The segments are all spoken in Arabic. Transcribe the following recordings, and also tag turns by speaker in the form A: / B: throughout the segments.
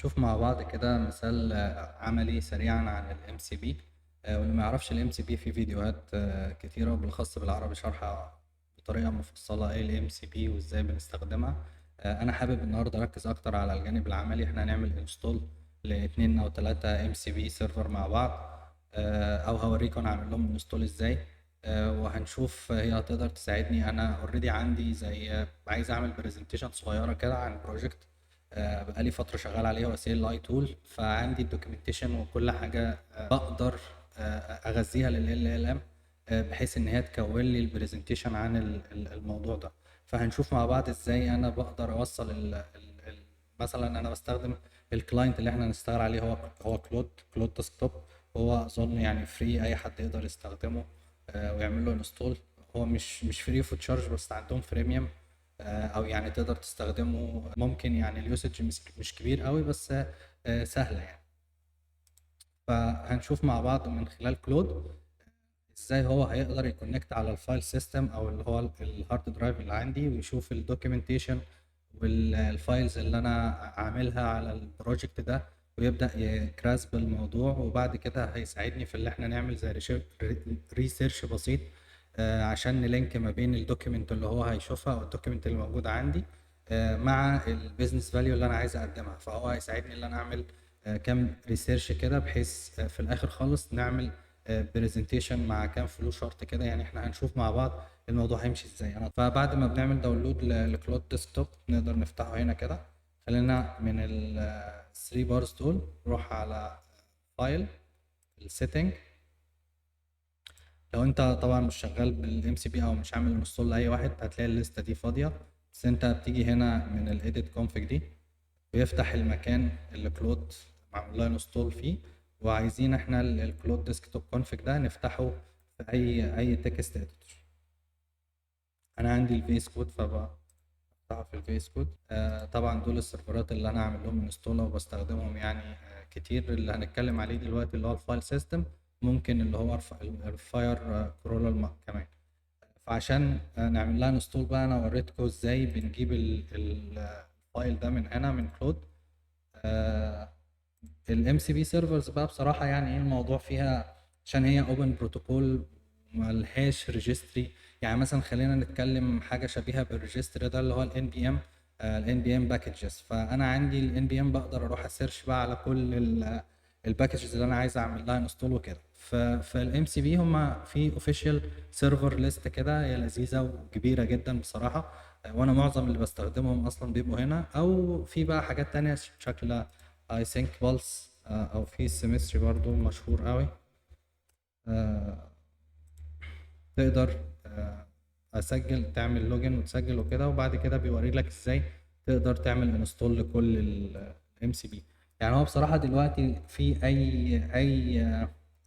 A: نشوف مع بعض كده مثال عملي سريعا عن ال MCP. واللي ما يعرفش ال MCP في فيديوهات كتيرة بالأخص بالعربي شرحها بطريقة مفصلة ايه ال MCP وازاي بنستخدمها. أنا حابب النهاردة أركز أكتر على الجانب العملي. احنا هنعمل انستول لاتنين أو تلاتة MCP سيرفر مع بعض، أو هوريكم هعمل لهم انستول ازاي. وهنشوف هي هتقدر تساعدني. أنا اوريدي عندي زي عايز أعمل برزنتيشن صغيرة كده عن بروجكت بقالي فترة شغال عليه، هو سي ال اي تول، فعندي الدوكيومنتيشن وكل حاجة بقدر اغذيها لل ال ام بحيث ان هي تكون لي البرزنتيشن عن الموضوع ده. فهنشوف مع بعض ازاي انا بقدر اوصل مثلا انا بستخدم الكلاينت اللي احنا هنشتغل عليه، هو كلود ديسكتوب. هو اظن يعني فري، اي حد يقدر يستخدمه ويعمل له انستول. هو مش فري فور تشارج، بس عندهم فريميوم او يعني تقدر تستخدمه. ممكن يعني اليوسج مش كبير قوي، بس سهله يعني. فهنشوف مع بعض من خلال كلود ازاي هو هيقدر يكونكت على الفايل سيستم او اللي هو الهارد درايف اللي عندي، ويشوف الدوكيومنتيشن والفايلز اللي انا عاملها على البروجكت ده، ويبدأ يكراس بالموضوع. وبعد كده هيساعدني في اللي احنا نعمل زي ريسيرش بسيط عشان نلينك ما بين الدوكيمنت اللي هو هيشوفها او الدوكيمنت اللي موجود عندي مع البيزنس فاليو اللي انا عايز اقدمها. فهو هيساعدني ان انا اعمل كام ريسيرش كده، بحيث في الاخر خالص نعمل برزنتيشن مع كام فلو شارت كده. يعني احنا هنشوف مع بعض الموضوع هيمشي ازاي. فبعد ما بنعمل داونلود لكلود ديسكتوب نقدر نفتحه هنا كده. خلينا من ال 3 بارز دول نروح على فايل، السيتنج. لو انت طبعا مش شغال بالام سي بي او مش عامل انستول لاي واحد، هتلاقي الليسته دي فاضيه. بس انت بتيجي هنا من الايديت كونفج دي، ويفتح المكان اللي كلود معمول له انستول فيه. وعايزين احنا الكلود ديسكتوب كونفج ده نفتحه في اي تكست اديتور. انا عندي الفيس كود فبفتحه في الفيس كود. طبعا دول السيرفرات اللي انا عامل لهم انستول وبستخدمهم يعني كتير. اللي هنتكلم عليه دلوقتي اللي هو الفايل سيستم، ممكن اللي هو الفاير كرولر كمان. فعشان نعمل لها انستول بقى، انا وريتكم ازاي بنجيب الفايل ده من هنا من كلود. الام سي بي سيرفرز بقى بصراحه يعني ايه الموضوع فيها، عشان هي اوبن بروتوكول ملهاش ريجستري. يعني مثلا خلينا نتكلم حاجه شبيهه بالريجستري ده اللي هو الان بي ام. الان بي ام باكجز، فانا عندي الان بي ام بقدر اروح اسيرش بقى على كل الباكجز اللي انا عايز اعمل لها انستول وكده. فالام سي بي هم في اوفيشال سيرفر ليست كده، هي لذيذه وكبيره جدا بصراحه. وانا معظم اللي بستخدمهم اصلا بيبقوا هنا، او في بقى حاجات تانية شكل اي ثينك بالس، او في سيمستري برضو مشهور قوي. آه، تقدر اسجل، تعمل لوجن وتسجل وكده، وبعد كده بيوري لك ازاي تقدر تعمل انستول لكل الام سي بي. يعني هو بصراحة دلوقتي في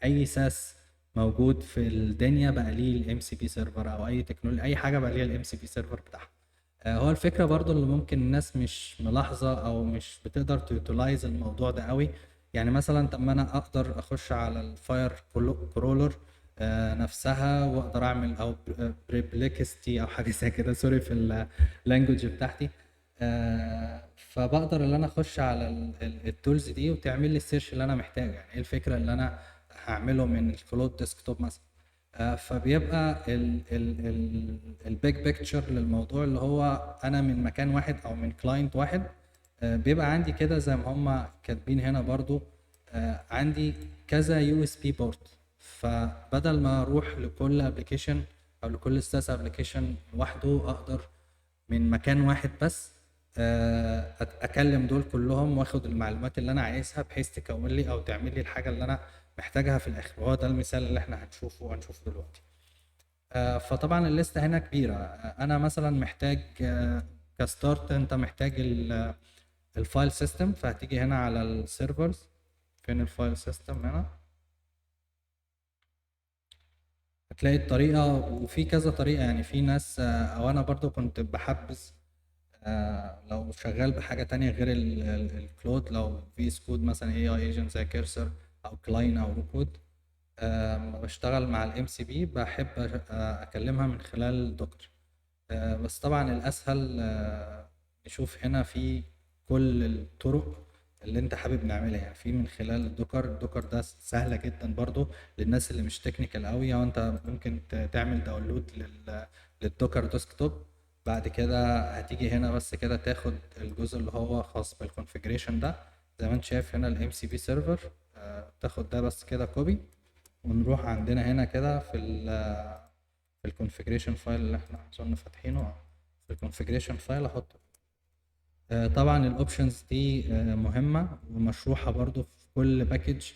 A: اي ساس موجود في الدنيا بقى ليه الام سي بي سيرفر، او اي تكنولوجيا اي حاجة بقى ليها الام سي بي سيرفر بتاعها. هو الفكرة برضو اللي ممكن الناس مش ملاحظة او مش بتقدر تيوتلايز الموضوع ده قوي. يعني مثلا طب ما انا اقدر اخش على الفاير كرولر نفسها، واقدر اعمل او بريبليكستي او حاجه زي كده، سوري في اللانجوج بتاعتي. فبقدر ان انا اخش على التولز دي وتعمل لي السيرش اللي انا محتاجه. يعني ايه الفكره اللي انا هعمله من الكلود ديسكتوب مثلا. فبيبقى البيج بيكتشر للموضوع اللي هو انا من مكان واحد او من كلاينت واحد. بيبقى عندي كده زي ما هم كاتبين هنا برضو، عندي كذا يو اس بي بورت. فبدل ما اروح لكل ابلكيشن او لكل ساس ابلكيشن لوحده، اقدر من مكان واحد بس اكلم دول كلهم واخد المعلومات اللي انا عايزها، بحيث تكون لي او تعمل لي الحاجه اللي انا محتاجها في الاخر. وهو ده المثال اللي احنا هنشوفه دلوقتي. فطبعا الليسته هنا كبيره. انا مثلا محتاج كستارت، انت محتاج الفايل سيستم. فهتيجي هنا على السيرفرز. فين الفايل سيستم؟ هنا هتلاقي الطريقة، وفي كذا طريقة. يعني في ناس أو أنا برضو كنت بحبذ لو شغال بحاجة تانية غير الكلود، لو في كود مثلا اي اي ايجنت زي كيرسر او كلاين او روكود. بشتغل مع الام سي بي، بحب اكلمها من خلال دوكر. بس طبعا الاسهل نشوف هنا في كل الطرق اللي انت حابب نعملها. يعني في من خلال الدوكر ده سهله جدا برضو للناس اللي مش تكنيكال قوي. او انت ممكن تعمل داونلود للدوكر ديسكتوب. بعد كده هتيجي هنا بس كده تاخد الجزء اللي هو خاص بالكونفيجريشن ده، زي ما انت شايف هنا الام سي بي سيرفر. تاخد ده بس كده كوبي، ونروح عندنا هنا كده في الكونفيجريشن فايل اللي احنا كنا فاتحينه. في الكونفيجريشن فايل احط طبعا الاوبشنز دي مهمة ومشروحة برضو في كل باكج.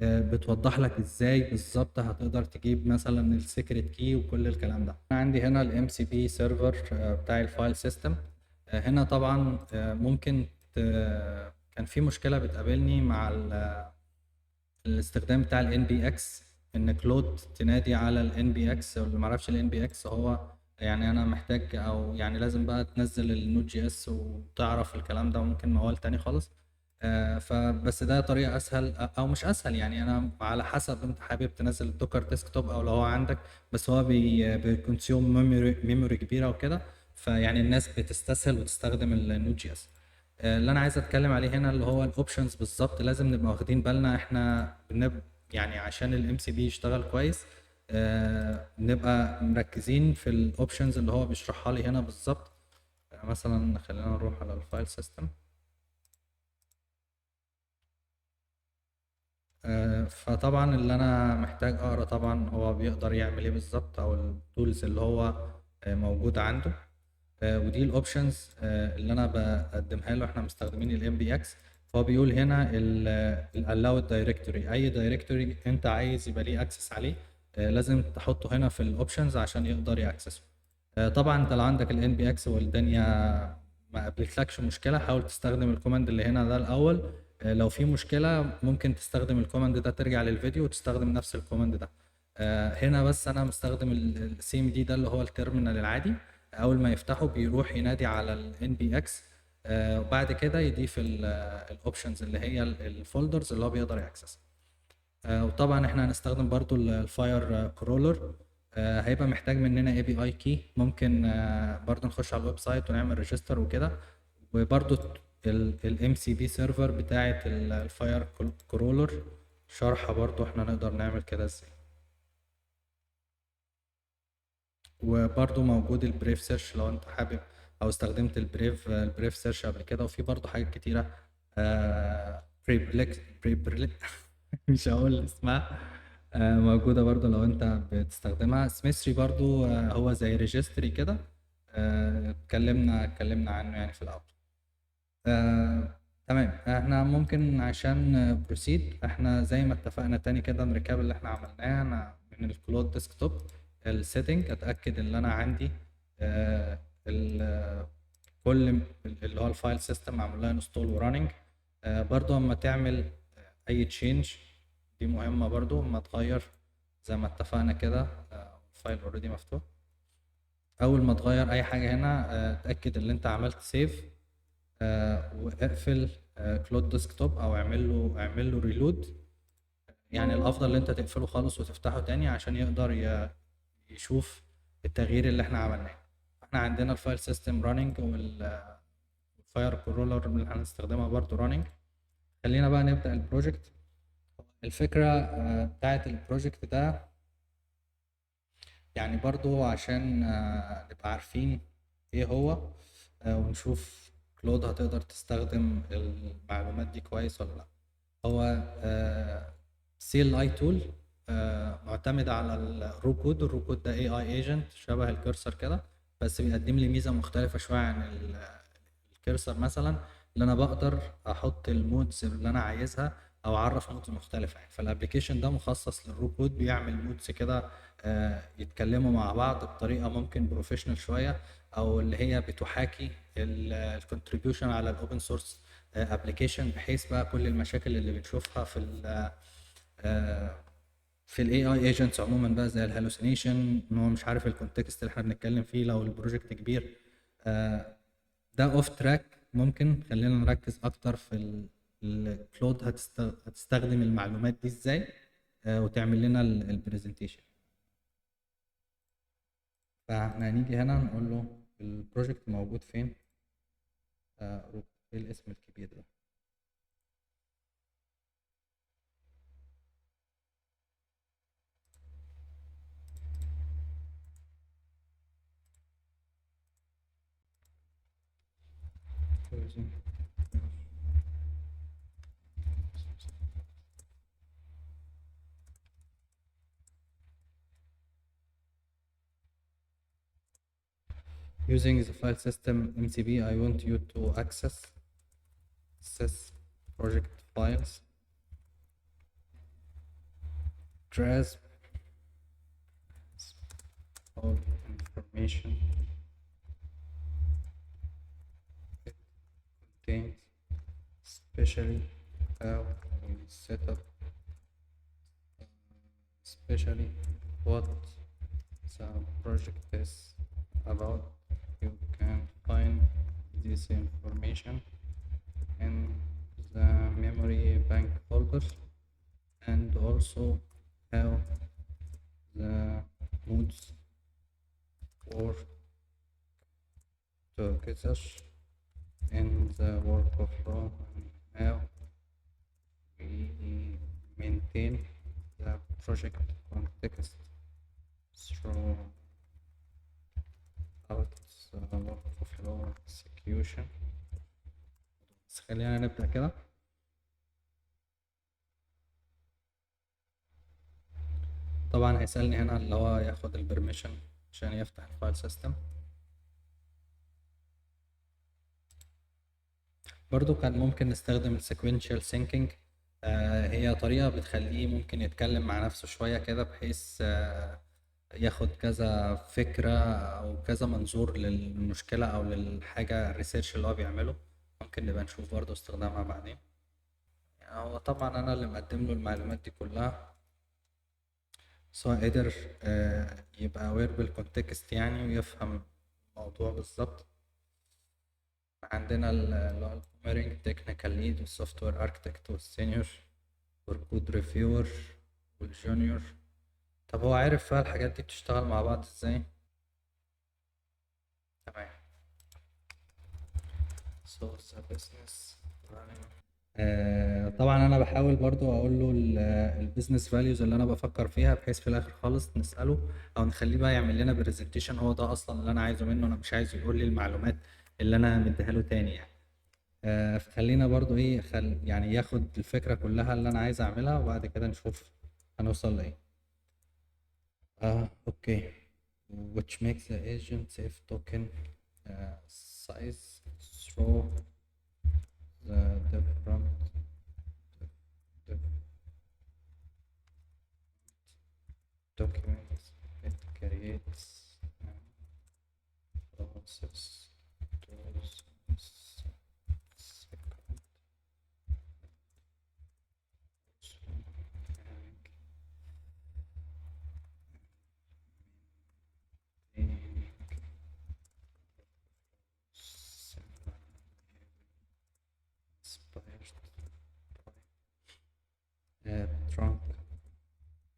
A: بتوضح لك ازاي بالظبط هتقدر تجيب مثلا السيكريت كي وكل الكلام ده. انا عندي هنا الام سي بي سيرفر بتاع الفايل سيستم. هنا طبعا ممكن كان في مشكلة بتقابلني مع الاستخدام بتاع الان بي اكس، ان كلود تنادي على الان بي اكس. واللي ما يعرفش الان بي اكس، هو يعني انا محتاج، او يعني لازم بقى تنزل النوت جي اس وتعرف الكلام ده، وممكن موال تاني خالص. فبس ده طريقه اسهل او مش اسهل، يعني انا على حسب انت حابب تنزل الدوكر ديسكتوب او لو هو عندك. بس هو بيكونسيوم ميموري كبيره وكده، فيعني الناس بتستسهل وتستخدم النوت جي اس. اللي انا عايز اتكلم عليه هنا اللي هو الاوبشنز بالظبط. لازم نبقى واخدين بالنا احنا يعني عشان الام سي بي يشتغل كويس، نبقى مركزين في الاوبشنز اللي هو بيشرحها لي هنا بالظبط. مثلا خلينا نروح على الفايل سيستم. فطبعا اللي انا محتاج اقرا طبعا هو بيقدر يعمل ايه بالظبط، او التولز اللي هو موجوده عنده. ودي الاوبشنز اللي انا بقدمها له. احنا مستخدمين الام بي اكس، فهو بيقول هنا الالاود دايركتوري. اي دايركتوري انت عايز يبقى ليه اكسس عليه لازم تحطه هنا في الاوبشنز عشان يقدر ياكسسه. طبعا انت لو عندك الان بي اكس والدنيا ما قابلتلكش مشكله، حاول تستخدم الكوماند اللي هنا ده الاول. لو في مشكله ممكن تستخدم الكوماند ده، ترجع للفيديو وتستخدم نفس الكوماند ده. هنا بس انا مستخدم السي ام دي ده اللي هو التيرمينال العادي. اول ما يفتحه بيروح ينادي على الان بي اكس، وبعد كده يضيف الاوبشنز اللي هي الفولدرز اللي هو بيقدر ياكسس. وطبعا احنا هنستخدم برضو الفاير كرولر. هيبقى محتاج مننا اي بي اي كي. ممكن برضو نخش على الويب سايت ونعمل ريجستر وكده. وبرضو الام سي بي سيرفر بتاعه الفاير كرولر شرحة برضو احنا نقدر نعمل كده ازاي. وبرضو موجود البريف سيرش لو انت حابب، او استخدمت البريف سيرش قبل كده. وفي برضو حاجات كتيرة بريبليك مش هقول اسمها. موجودة برضو لو انت بتستخدمها. سميثري برضو هو زي ريجستري كده. اتكلمنا عنه يعني في الاول. تمام. احنا ممكن عشان بروسيد، احنا زي ما اتفقنا تاني كده نركاب اللي احنا عملناه. انا من الكلود ديسكتوب السيتنج اتاكد ان انا عندي آه كل اللي هو الفايل سيستم معمول لها انستول وراننج. برضو اما تعمل اي تشينج، دي مهمة برضو اما تغير زي ما اتفقنا كده. الفايل اوريدي مفتوح. اول ما تغير اي حاجة هنا اتاكد ان انت عملت سيف، واقفل كلود ديسكتوب او اعمل له ريلود. يعني الافضل ان انت تقفله خالص وتفتحه تاني عشان يقدر يشوف التغيير اللي احنا عملناه. احنا عندنا الفايل سيستم راننج، والفاير كرولر اللي هنستخدمها برضو راننج. خلينا بقى نبدأ البروجكت. الفكرة بتاعت البروجكت ده يعني برضو عشان نبقى عارفين ايه هو، ونشوف كلود هتقدر تستخدم المعلومات دي كويس ولا لا. هو سي ال اي تول معتمد على الرو كود. الرو كود ده اي اي ايجنت شبه الكرسر كده، بس بيقدم لي ميزه مختلفه شويه عن الكرسر. مثلا اللي انا بقدر احط المودز اللي انا عايزها او اعرف مودز مختلفه. يعني فالابلكيشن ده مخصص للرو كود، بيعمل مودز كده يتكلموا مع بعض بطريقه ممكن بروفيشنال شويه، او اللي هي بتحاكي الكونتريبيوشن على الاوبن سورس ابلكيشن، بحيث بقى كل المشاكل اللي بنشوفها في الاي اي ايجنتس عموما بقى زي الهالوسينيشن، ان هو مش عارف الكونتكست اللي احنا بنتكلم فيه لو البروجكت كبير. ده اوف تراك. ممكن خلينا نركز اكتر في الكلود هتستخدم المعلومات دي ازاي وتعمل لنا البرزنتيشن. فاحنا هنيجي هنا نقول له البروجكت موجود فين. ايه الاسم الكبير ده؟ using using the file system MCP. I want you to access project files, grasp all information it contains, especially how we set up, especially what the project is about. You can find this information in the memory bank folder, and also how the modes work together in the workflow, and how we maintain the project context throughout the workflow execution. بس خلينا نبدأ كده. طبعا هيسألني هنا اللي هو ياخد البرميشن عشان يفتح الفايل سيستم. برضو كان ممكن نستخدم السيكوينشال سينكينج. هي طريقة بتخليه ممكن يتكلم مع نفسه شوية كده، بحيث ياخد كذا فكرة أو كذا منظور للمشكلة أو للحاجة الريسيرش اللي هو بيعمله. ممكن نبقى نشوف برضو استخدامها بعدين. يعني هو طبعا أنا اللي مقدم له المعلومات دي كلها، سواء قدر يبقى aware بالكونتكست يعني ويفهم الموضوع بالظبط. عندنا اللي هو البوميرنج تكنيكال ليد والسوفت وير اركتكت والسينيور والكود ريفيور والجونيور. طب هو عارف بقى الحاجات دي بتشتغل مع بعض ازاي؟ تمام. So the business running. طبعا انا بحاول برضو اقول له البيزنس فاليوز اللي انا بفكر فيها، بحيث في الاخر خالص نساله او نخليه بقى يعمل لنا برزنتيشن. هو ده اصلا اللي انا عايزه منه، انا مش عايزه يقول لي المعلومات اللي انا مديها له تاني يعني. فخلينا برضو ايه يعني ياخد الفكره كلها اللي انا عايز اعملها، وبعد كده نشوف هنوصل لايه. اوكي. which makes the agent safe token size through the different documents it creates process tools second trunk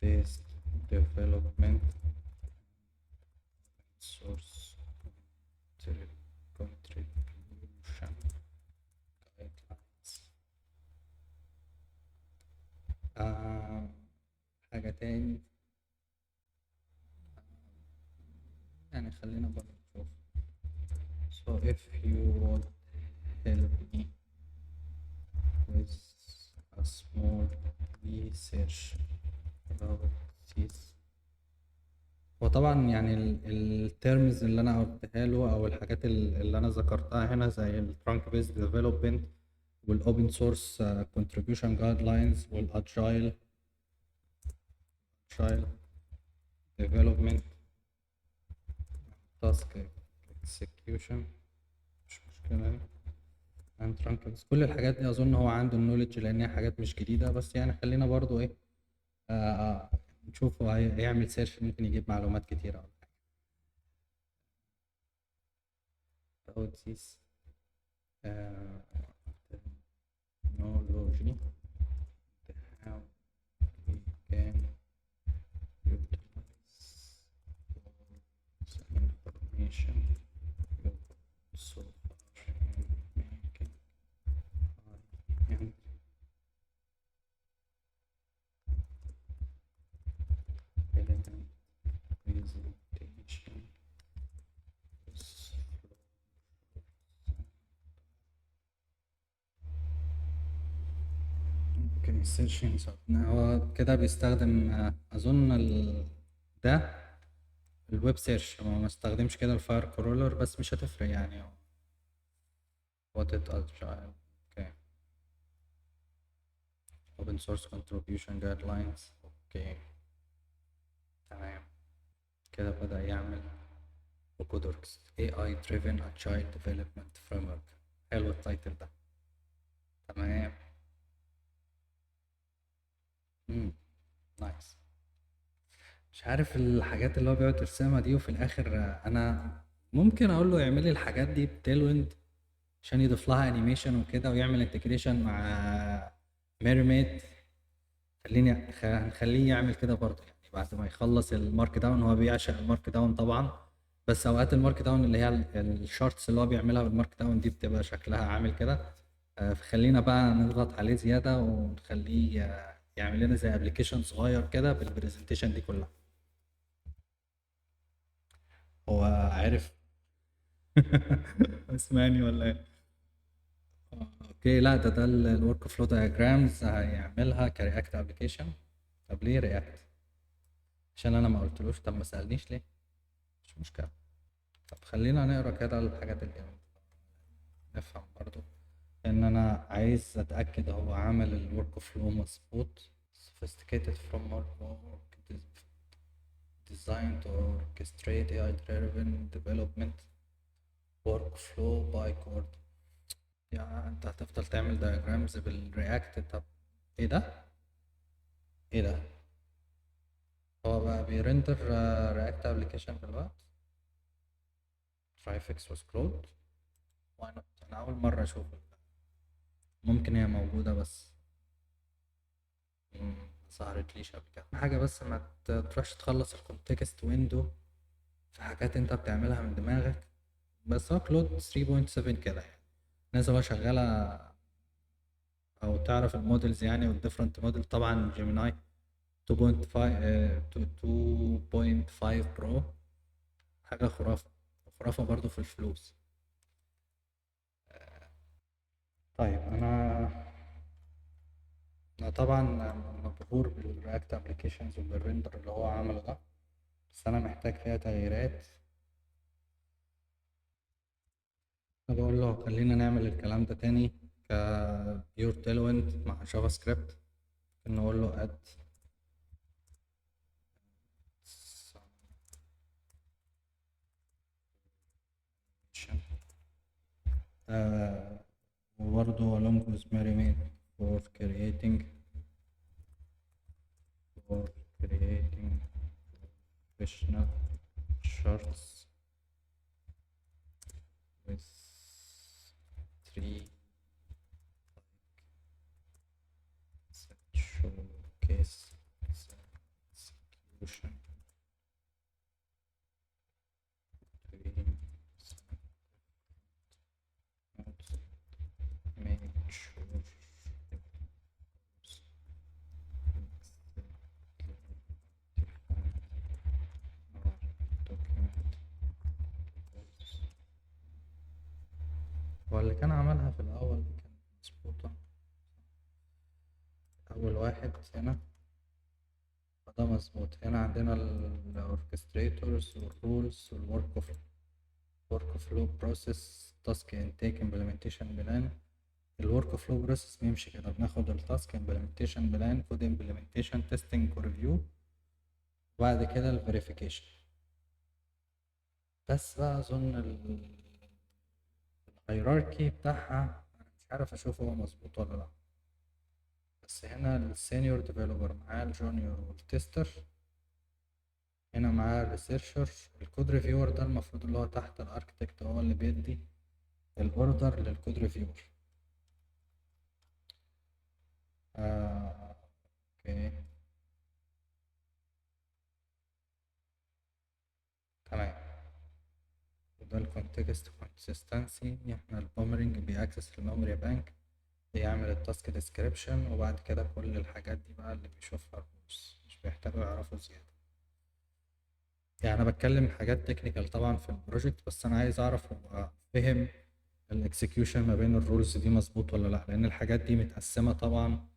A: based development source contribution guidelines. حاجة تاني يعني خلينا برضه نشوف. So if you would help me with a small research about this. وطبعا يعني الترمز اللي انا قلتها له او الحاجات اللي انا ذكرتها هنا زي الترانك بيست ديفلوبمنت والاوبن سورس كونتريبيوشن جايد لاينز والاجايل ديفلوبمنت تاسك اكسكيوشن، مش مشكله. اند ترانك بيست، كل الحاجات دي اظن هو عنده النولج لان هي حاجات مش جديده، بس يعني خلينا برضو ايه نشوف هو هيعمل سيرش ممكن يجيب معلومات كتيره ولا حاجه. about this technology, how we can utilize the information so far in making and elegant presentation. اوكي سيرشنج. هو كده بيستخدم اظن ده الويب سيرش، هو ما استخدمش كده الفاير كرولر، بس مش هتفرق يعني. what it agile. اوكي open source contribution guidelines. اوكي تمام. كده بدأ يعمل وكودوركس AI driven agile development framework. حلو التايتل ده. تمام. نايس. مش عارف الحاجات اللي هو بيقعد يرسمها دي، وفي الاخر انا ممكن اقول له يعمل لي الحاجات دي بتيلويند عشان يضيف لها انيميشن وكده، ويعمل انتجريشن مع ميرميد. هنخليه يعمل كده برضه يعني بعد ما يخلص المارك داون. هو بيعشق المارك داون طبعا، بس اوقات المارك داون اللي هي الشارتس اللي هو بيعملها بالمارك داون دي بتبقى شكلها عامل كده. فخلينا بقى نضغط عليه زيادة ونخليه يعمل لنا زي ابلكيشن صغير كده بالبرزنتيشن دي كلها. هو عارف. اسمعني ولا ايه؟ اوكي لا، ده الورك فلو دايجرامز هيعملها كرياكت ابلكيشن. طب ليه رياكت؟ عشان انا ما قلتلوش. طب ما سالنيش ليه؟ مش مشكله. طب خلينا نقرا كده الحاجات اللي نفهم برضو، ان انا عايز اتاكد هو عامل الورك فلو مظبوط. sophisticated framework designed to orchestrate AI driven development workflow by code. يعني انت هتفضل تعمل diagrams بالرياكت؟ طب ايه ده؟ ايه ده؟ هو بقى بيرندر رياكت ابلكيشن دلوقتي؟ تراي فيكس وسكرول. واي نوت؟ انا اول مره اشوف. ممكن هي موجوده بس ما ظهرتليش قبل كده حاجه. بس ما تروحش تخلص الكونتكست ويندو في حاجات انت بتعملها من دماغك. بس هو كلود 3.7 كده يعني، الناس اللي هو شغاله او تعرف المودلز يعني، والديفرنت موديل. طبعا جيميناي 2.5 2.5 برو حاجه خرافه. خرافه برضو في الفلوس. طيب انا طبعا مبهور بالرياكت ابلكيشنز وبالريندر اللي هو عمله ده، بس انا محتاج فيها تغييرات. فبقول له خلينا نعمل الكلام ده تاني كبيور تيلويند مع جافا سكريبت. نقول له اد وبرضه along with Marimade for creating professional charts with three showcase execution between notes. Make sure هو اللي كان عملها في الأول كان مظبوطة. أول واحد هنا فده مظبوط. هنا عندنا الأوركستريتورز والرولز والورك فلو بروسيس تاسك انتيك امبلمنتيشن بلان. الورك فلو بروسيس بيمشي كده، بناخد التاسك امبلمنتيشن بلان، كود امبلمنتيشن، تيستنج وريفيو، وبعد كده الفيريفيكيشن. بس بقى أظن الهيراركي بتاعها أنا مش عارف أشوف هو مظبوط ولا لأ. بس هنا السينيور ديفلوبر معاه الجونيور والتستر، هنا معاه الريسيرشر. الكود ريفيور ده المفروض اللي هو تحت الاركتكت، هو اللي بيدي الاوردر للكود ريفيور. اوكي تمام. وده الكونتكست كونسيستنسي. احنا البومرنج بيأكسس الميموري بانك، بيعمل التاسك ديسكريبشن، وبعد كده كل الحاجات دي بقى اللي بيشوفها الروس مش بيحتاجوا يعرفوا زيادة. يعني انا بتكلم حاجات تكنيكال طبعا في البروجكت، بس انا عايز اعرف هو فهم الاكسكيوشن ما بين الرولز دي مظبوط ولا لا، لان الحاجات دي متقسمة طبعا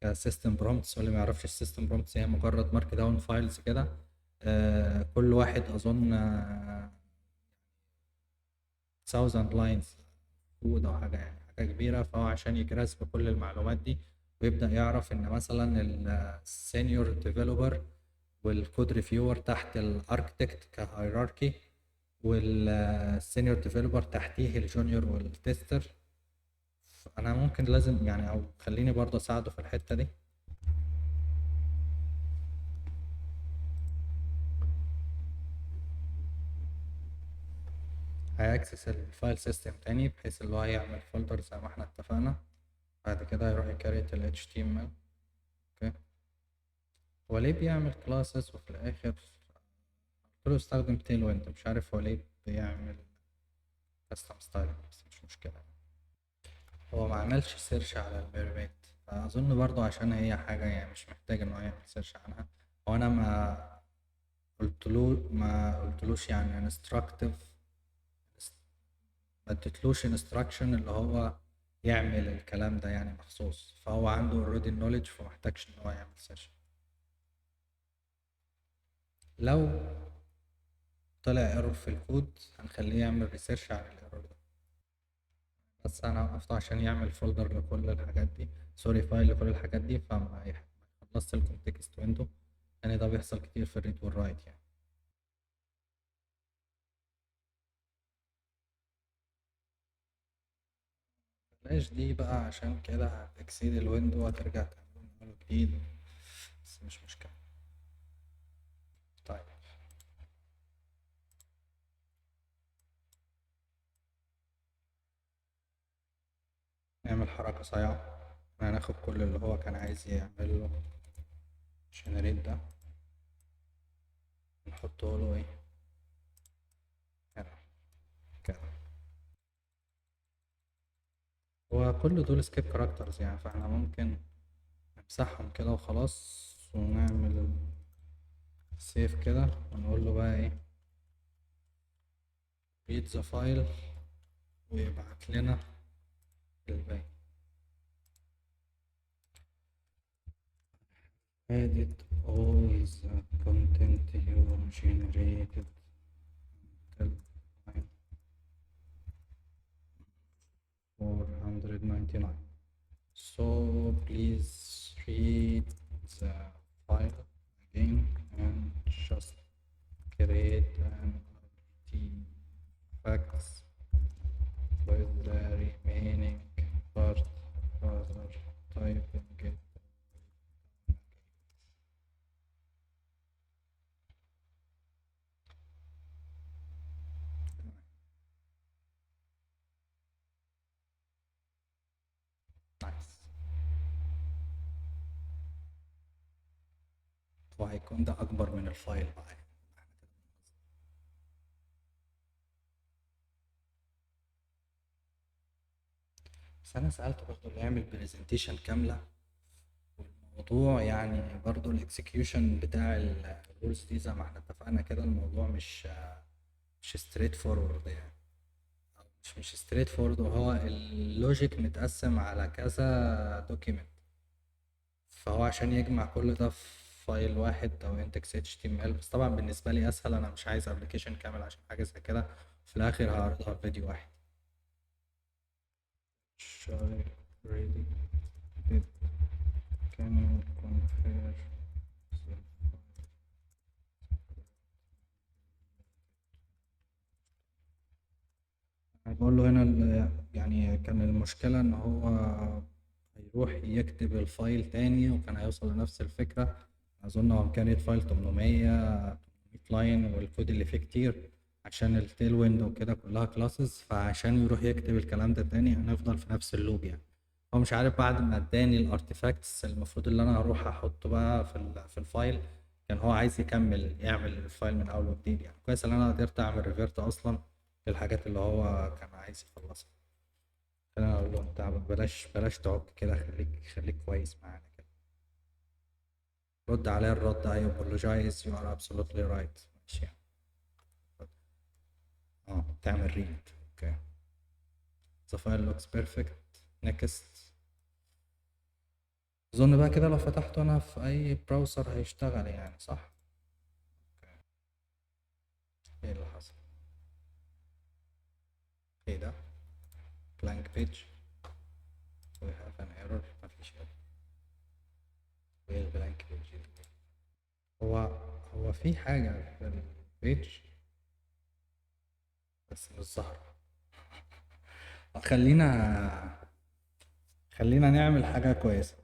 A: كسيستم برومتس. واللي ما يعرفش السيستم برومتس هي مجرد مارك داون فايلز كده. كل واحد اظن 1000 لاينز كود او حاجه، يعني حاجه كبيره. فهو عشان يجرس بكل المعلومات دي ويبدا يعرف ان مثلا السينيور ديفلوبر والكود ريفيور تحت الاركتكت كهيراركي، والسينيور ديفلوبر تحتيه الجونيور والتستر. انا ممكن لازم يعني، او خليني برضه اساعده في الحته دي. هيأكسس الفايل سيستم تاني بحيث اللي هو هيعمل فولدر زي ما احنا اتفقنا. بعد كده هيروح يكريت ال HTML. اوكي. هو ليه بيعمل كلاسز وفي الاخر قلت له استخدم تيل ويند؟ مش عارف هو ليه بيعمل كاستم ستايل، بس مش مشكلة. هو ما عملش سيرش على الميرميت، فأظن برضو عشان هي حاجة يعني مش محتاج إن هو يعمل سيرش عنها. هو أنا ما قلتلوش يعني انستراكتيف، ما اديتلوش انستراكشن اللي هو يعمل الكلام ده يعني مخصوص. فهو عنده اوريدي النولج، فمحتاجش إن هو يعمل سيرش. لو طلع ايرور في الكود هنخليه يعمل ريسيرش على الايرور ده. بس انا وقفته عشان يعمل فولدر لكل الحاجات دي، سوري فايل لكل الحاجات دي، فما يخلصش الكونتكست ويندو. يعني ده بيحصل كتير في الريد والرايت يعني. بلاش دي بقى، عشان كده هتكسيد الويندو وهترجع تعمله من اول جديد، بس مش مشكلة. طيب نعمل حركة صايعة. هناخد كل اللي هو كان عايز يعمله جنريت ده، نحطه له ايه هنا كده. هو كل دول سكيب كاركترز يعني، فاحنا ممكن نمسحهم كده وخلاص، ونعمل سيف كده ونقول له بقى ايه read the file ويبعت لنا الباقي. edit all the content you generated till line 499. So please read the file again and just create an artifacts with the remaining part further typing it. نايس. وهيكون ده اكبر من الفايل بقى. بس انا سألته برضه اللي يعمل برزنتيشن كاملة، والموضوع يعني برضه الاكسكيوشن بتاع الرولز دي زي ما احنا اتفقنا كده، الموضوع مش ستريت فورورد يعني. أو مش ستريت فورورد، وهو اللوجيك متقسم على كذا دوكيمنت. فهو عشان يجمع كل ده في فايل واحد او index HTML. بس طبعا بالنسبة لي اسهل، انا مش عايز ابلكيشن كامل عشان حاجة زي كده، في الاخر هعرضها في فيديو واحد. Shall ready it can compare the بقول له هنا يعني كان المشكلة إن هو هيروح يكتب الفايل تاني وكان هيوصل لنفس الفكرة. أظن هو كان الفايل 800 لاين والكود اللي فيه كتير، عشان التيل ويند وكده كلها كلاسز. فعشان يروح يكتب الكلام ده تاني هنفضل في نفس اللوب يعني. هو مش عارف بعد ما اداني الارتيفاكتس المفروض اللي انا هروح احطه بقى في الفايل، كان هو عايز يكمل يعمل الفايل من اول وجديد يعني. كويس ان انا قدرت اعمل ريفيرت اصلا للحاجات اللي هو كان عايز يخلصها. خلينا اقول له انت بلاش تعك كده، خليك كويس معانا كده. رد عليا الرد I apologize you are absolutely right. ماشي يعني. تعمل ريد. اوكي. the file looks perfect. next. اظن بقى كده لو فتحته انا في اي براوزر هيشتغل يعني، صح؟ ايه اللي حصل؟ ايه ده؟ blank page we have an error. مفيش error. ايه البلانك page دي؟ هو هو في حاجة في البيج بس مش ظاهرة. خلينا خلينا نعمل حاجة كويسة.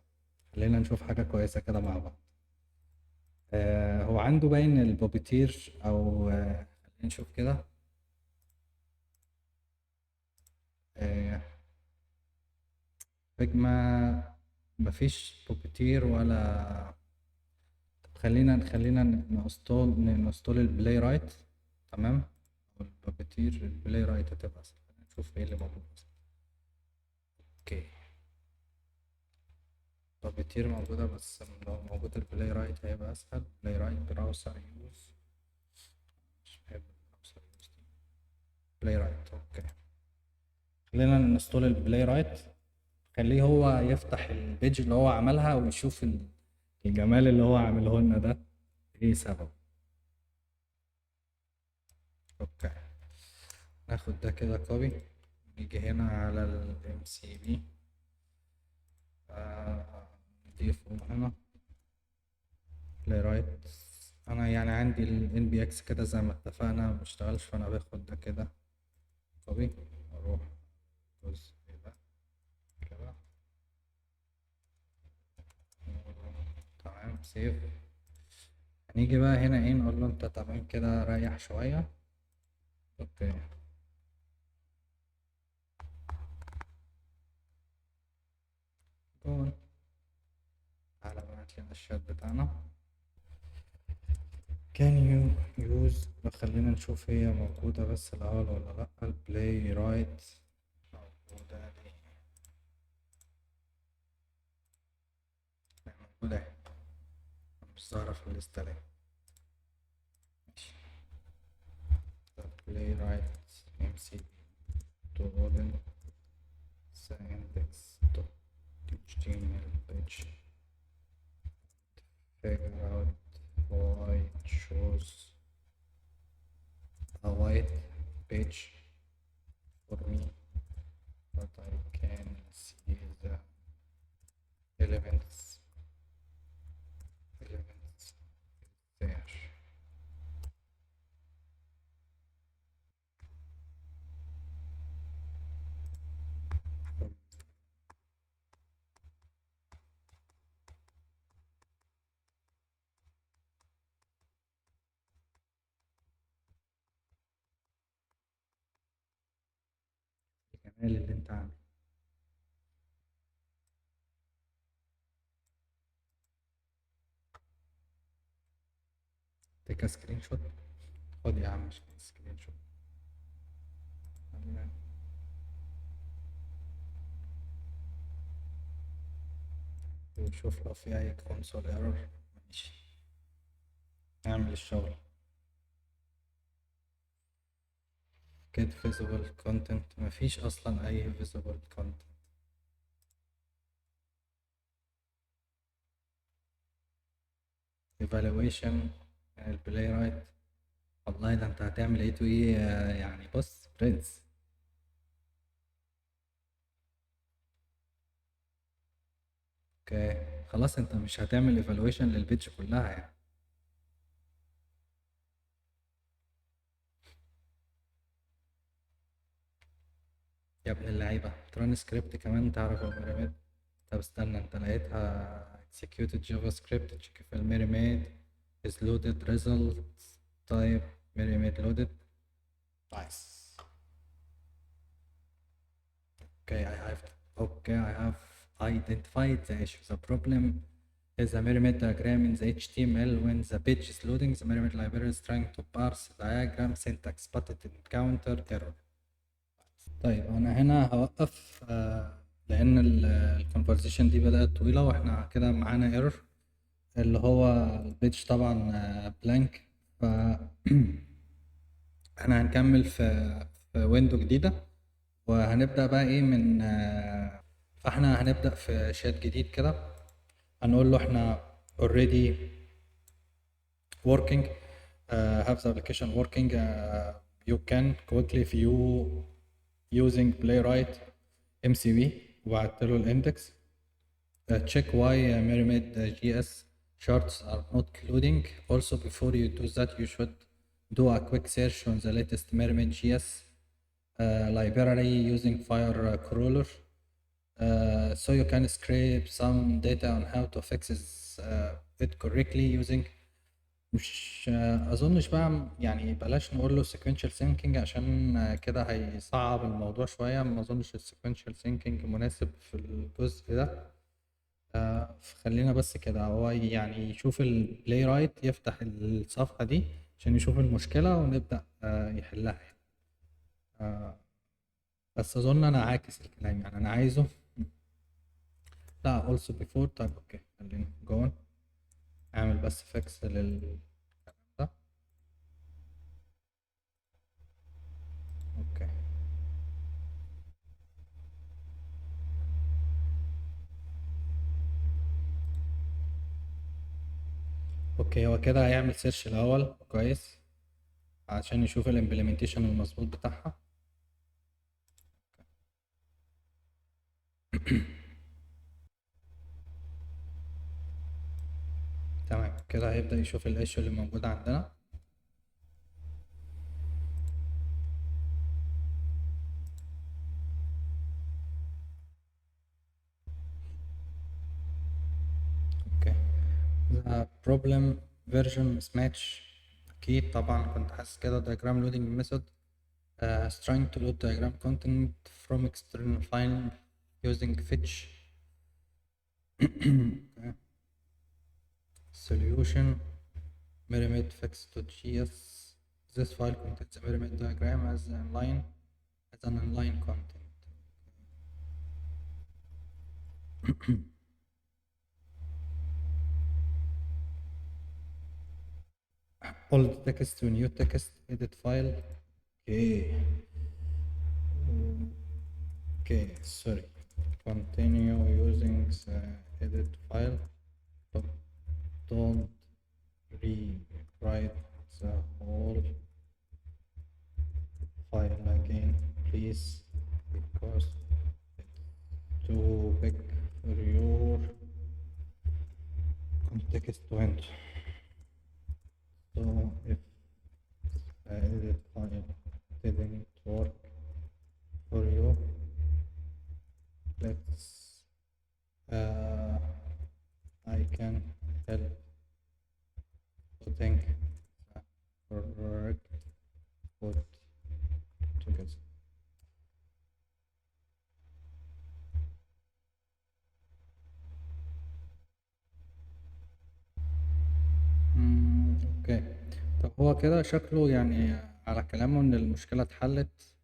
A: خلينا نشوف حاجة كويسة كده مع بعض. هو عنده باين البوبيتير او خلينا نشوف كده. آه فيجما مفيش بوبيتير ولا. خلينا نستول البلاي رايت. تمام. والبوبيتير البلاي رايت هتبقى اسهل. نشوف ايه اللي موجود أصلاً. اوكي. بوبيتير موجودة بس لو موجود البلاي رايت هيبقى اسهل. بلاي رايت براوسر يوز. مش بحب البراوسر يوز دي. بلاي رايت اوكي. خلينا نستول البلاي رايت. خليه هو يفتح البيج اللي هو عملها ويشوف الجمال اللي هو عامله لنا ده ايه سبب. اوكي. ناخد ده كده كوبي. نيجي هنا على ال MCB. نضيفه هنا بلاي رايت. انا يعني عندي ال NBX كده زي ما اتفقنا مبيشتغلش، فانا باخد ده كده كوبي اروح الجزء ده كده. تمام سيف. هنيجي بقى هنا ايه نقول له انت تمام كده ريح شوية. اوكي. جون. تعالى بقى هات لنا الشات بتاعنا. can you use. خلينا نشوف هي موجودة بس الأول ولا لأ. البلاي رايت موجودة دي. موجودة اهي. مش ظاهرة في الليستة ليه. ماشي. البلاي رايت MCB to open the index.html page. figure out why it shows a white page for me but I can see the elements there. الجمال اللي انت عامله. تيك سكرين شوت. خد يا عم سكرين شوت. ونشوف لو في اي كونسول ايرور. ماشي. نعمل الشغل. get visible content. مفيش اصلا اي visible content. evaluation يعني البلاي رايت. والله ده انت هتعمل ايه تو ايه يعني. بص برنس. اوكي خلاص انت مش هتعمل evaluation للبيتش كلها يعني. يا ابن اللعيبة ترانسكريبت كمان تعرف الميرميد. طب استنى انت لقيتها executed JavaScript. تشيك في الميرميد is loaded results type myriad loaded. Nice. Okay, I have identified the issue. The problem is a myriad diagram in the HTML. When the page is loading, the myriad library is trying to parse diagram syntax, but it encounter error. طيب انا هنا هوقف لان الكونفرزيشن دي بدأت طويلة واحنا كده معانا ايرور اللي هو البيج طبعا بلانك. ف احنا هنكمل في ويندو جديدة وهنبدأ بقى ايه من فاحنا هنبدأ في شات جديد كده. هنقول له احنا already working, have the application working, you can quickly view using playwright MCB, وبعت له الاندكس. Check why Mermaid JS charts are not loading. Also, before you do that, you should do a quick search on the latest Mermaid JS library using Firecrawler, so you can scrape some data on how to fix it correctly using. مش اظنش بقى يعني بلاش نقول له sequential thinking عشان كده هيصعب الموضوع شوية. ما اظنش ال sequential thinking مناسب في الجزء ده. فخلينا بس كده هو يعني يشوف البلاي رايت، يفتح الصفحة دي عشان يشوف المشكلة ونبدأ يحلها. آه، بس أظن أنا عاكس الكلام، يعني أنا عايزه لا also before. طيب أوكي، خلينا جون أعمل بس فيكس للكلام ده. أوكي أوكي، هو كده هيعمل سيرش الأول كويس عشان يشوف الامبلمنتيشن المظبوط بتاعها. تمام كده هيبدأ يشوف الايشو اللي موجودة عندنا. اوكي، the problem version mismatch. اكيد طبعا كنت حاسس كده. diagram loading method is trying to load diagram content from external file using fetch. Okay. Solution pyramid fix.js. This file contains the pyramid diagram as an inline content. old text to new text edit file. Okay. Okay, sorry. Continue using the edit file, but don't rewrite the whole file again, please, because it's too big for your context to enter. So if the edit file didn't work for you, let's I can help putting the correct code together. اوكي، طب هو كده شكله يعني على كلامه ان المشكلة اتحلت.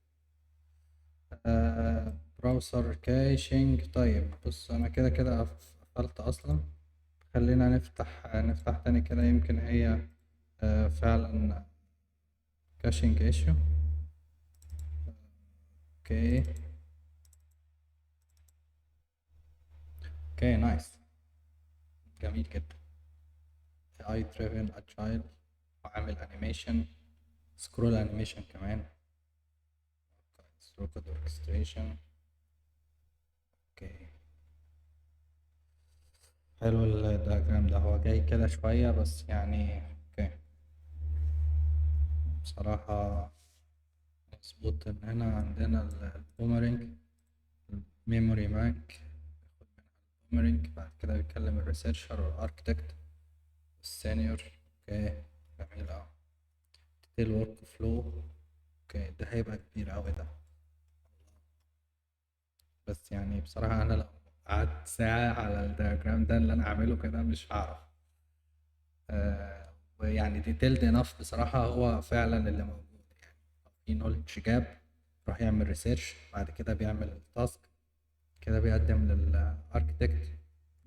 A: براوسر كاشنج. طيب بص انا كده كده قفلت اصلا. خلينا نفتح تاني كده، يمكن هي فعلا كاشنج ايشو. اوكي اوكي نايس، جميل جدا. اي دريفن اجايل، وعامل انيميشن، سكرول انيميشن كمان، ثرو اوركستريشن. اوكي حلو الدياجرام ده، هو جاي كده شوية بس يعني اوكي. بصراحة مظبوط ان هنا عندنا البومرينج، الميموري بانك، البومرينج بعد كده بيتكلم الريسيرشر والاركتكت والسينيور. اوكي جميل اوي. ديتيل ورك فلو. اوكي ده هيبقى كبير اوي ده، بس يعني بصراحة انا لو قعدت ساعة على الدياجرام ده اللي انا اعمله كده مش هعرف. ويعني ديتيلد انف بصراحة، هو فعلا اللي موجود يعني في نولج جاب. راح يعمل ريسيرش، بعد كده بيعمل التاسك، كده بيقدم للاركتكت.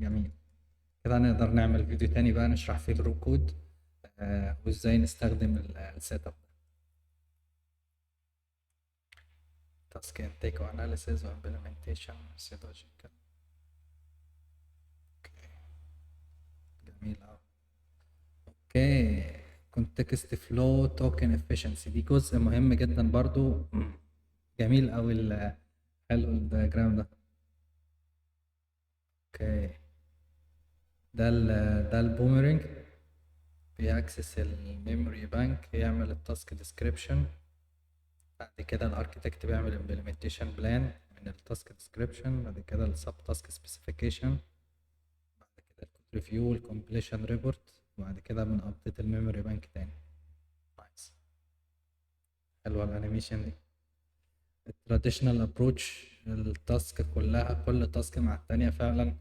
A: جميل. كده نقدر نعمل فيديو تاني بقى نشرح فيه الرو كود وازاي نستخدم السيت اب. تاسك انتيك واناليسيز وامبلمنتيشن methodological. اوكي جميل أوي. اوكي. context flow token efficiency دي جزء مهم جدا برضو. جميل أوي حلو الدياجرام ده. اوكي. ده البوميرنج بيأكسس الميموري بانك، يعمل التاسك ديسكريبشن. بعد كده الاركتكت بيعمل implementation بلان من التاسك ديسكريبشن. بعد كده السب تاسك سبيسيفيكيشن. بعد كده الكود ريفيو والكومبليشن ريبورت. وبعد كده بنابديت الميموري بانك تاني. نايس. حلوه الانيميشن دي. التراديشنال ابروتش، التاسك كلها كل تاسك مع التانية فعلا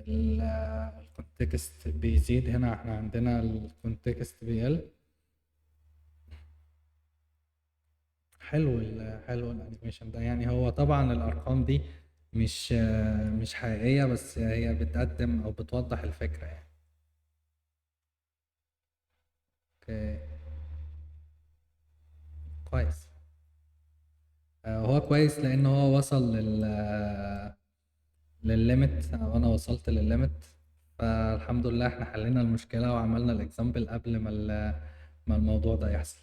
A: الكونتكست بيزيد. هنا احنا عندنا الكونتكست بيقل. حلو الانيميشن ده. يعني هو طبعا الارقام دي مش حقيقية، بس هي بتقدم او بتوضح الفكرة يعني. اوكي. كويس. هو كويس لان هو وصل للليمت وانا وصلت للليمت. فالحمد لله احنا حلينا المشكلة وعملنا الاكزامبل قبل ما ما الموضوع ده يحصل.